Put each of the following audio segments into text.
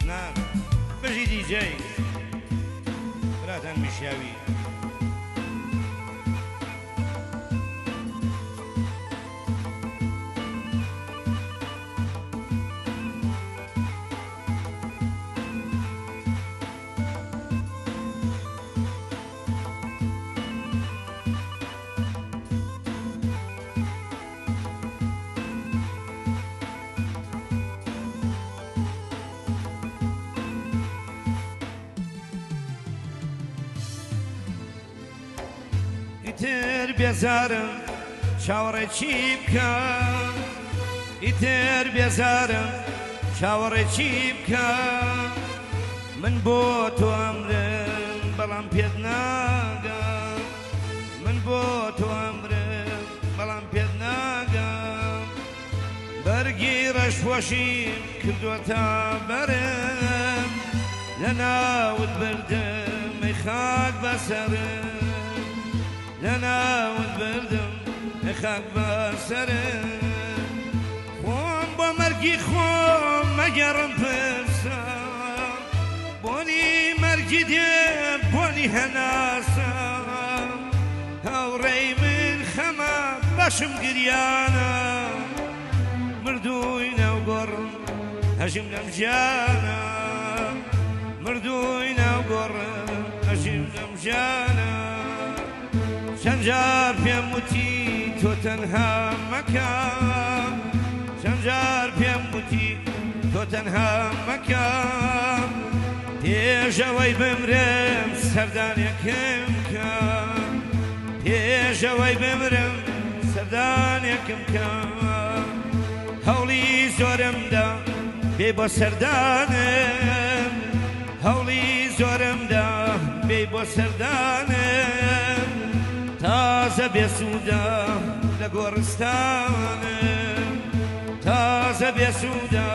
نان بەژی دیجەی براتان میشاوی ئیتر بێزارم چاوەڕێکی بکەم ئیتر بێزارم چاوەڕێکی بکەم من بۆ تۆ ئەمرم بەڵام پێت ناگەم من بۆ تۆ ئەمرم بەڵام پێت ناگەم بەرگی ڕەشپۆشیم کردووەتە بەرم لە ناوت بردم ئەی خاک بەسەرم لناود بردم خاک بسرم خۆم بۆ مەرگی خۆم مەگەڕم پرسم بۆنی مەرگی دێم بۆنی هەناسم هەوڕێی من خەمە باشم گریانە مردووی ناوگۆڕم هەژیم لەم ژیانە مردووی ناوگۆڕم هەژیم لەم ژیانە چەند جار پێم وتی تۆ تەنها مەکە چەند جار پێم وتی تۆ تەنها مەکە پێشەوەی بمرم سەردانێکم کە پێشەوەی بمرم سەردانێکم کە هەوڵی زۆرمدا بێ بۆ سەردانم هەوڵی زۆرمدا بێ بۆ سەردانم تازە بێسوودە لە گۆڕستانم تازە بێسوودە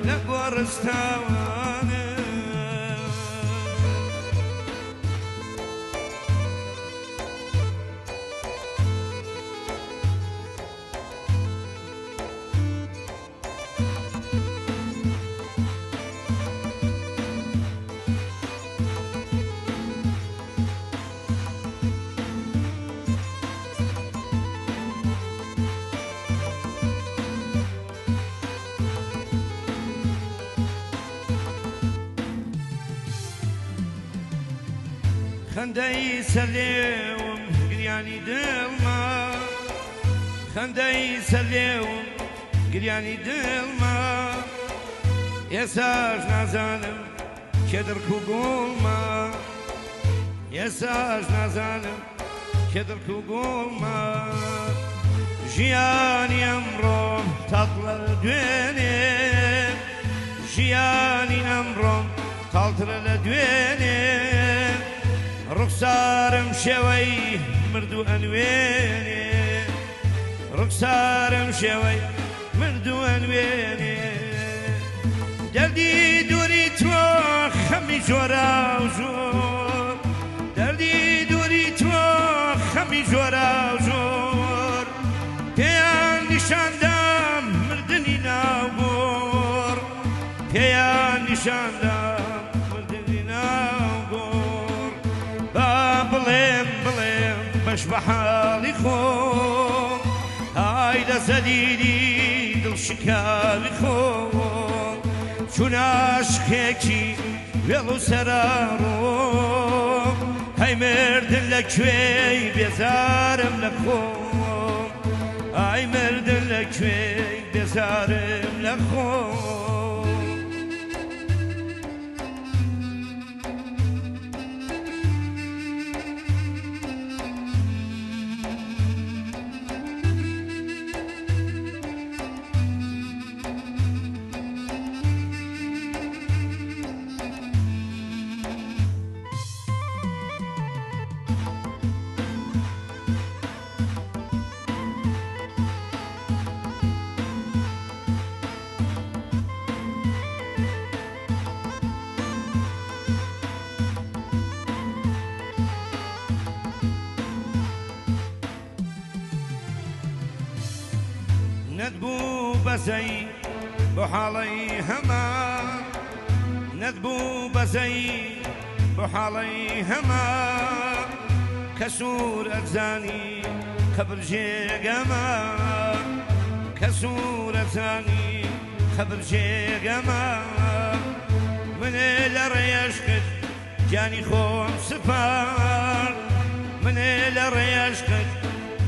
لە گۆڕستانم خەندەی سەرلێوم گریانی دڵما خەندەی سەرلێوم گریانی دڵما ئێساش نازانم کێ دڕک و گوڵما ئێساش نازانم کێ دڕک و گوڵما ژیانی ئەمڕۆم تاڵترە لە دوێنێ ژیانی ئەمڕۆم تاڵترە لە دوێنێ ڕوخسارم شێوەی مردوو ئەنوێنێ ڕوخسارم شێوەی مردوو ئەنوێنێ دەردی دووری تۆ خەمی جۆرا و زۆر دەردی دووری تۆ خەمی جۆرا و زۆر پێیان نیشاندام مردنی ناوگۆڕ پێیان نیشاندام مردنی ناوگۆڕ بڵێم بڵێم بەش بە حاڵی خۆم ئای لە زەلیلی دڵشکاوی خۆم چون عاشقێکی وێڵ و سەراڕۆم هەی مردن لەکوێی بێزارم لە خۆم ئای مردن لەکوێی بێزارم لە خۆم نەتبوو بەزەی بۆ حاڵەی هەمان نەدبوو بەزەی بۆ حاڵەی هەما کە سوور ئەزانی کە برژێگەمە کە سوور ئەزانی کە برژێگەمە منێ لە ڕێیەشکت گیانی خۆم سپار منێ لە ڕێیەشکت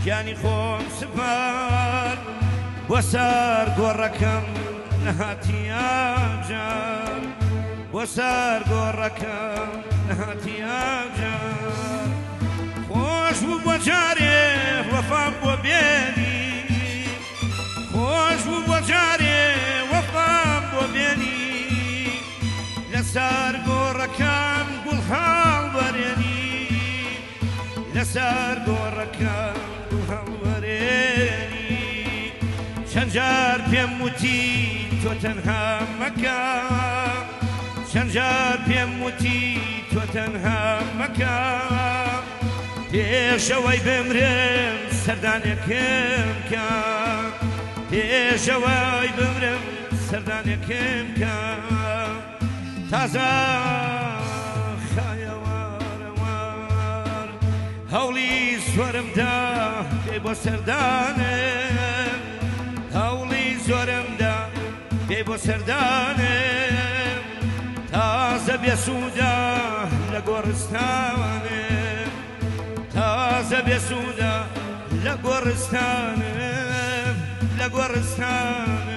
گیانی خۆم سپار بۆ سەر گۆڕەکەم نەهاتیە جار بۆ سەر گۆڕەکەم نەهاتیە جار خۆش بوو بۆ جارێ وەفام بۆ بێنی خۆش بوو بۆ جارێ وەفام بۆ بێنی لەسەر گۆڕەکان گوڵ هەڵوەرێنی لەسەر گۆڕەکان گوڵ هەڵوەرێنی چەند جار پێم وتی تۆ تەنها مەکە چەند جار پێم وتی تۆ تەنها مەکە پێشەوەی بمرم سەردانێکم کە پێشەوەی بمرم سەردانێکم کە تازە خایەوارەوار هەوڵی زۆرمدا پێی بۆ سەردانم هەوڵی زۆرمدا پێی بۆ سەردانم تازە بێسوودە لە گۆڕستانم تازە بێسوودە لە گۆڕستانم لە گۆڕستانم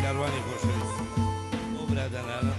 کاروانی خۆشەویست بۆ برادەرانم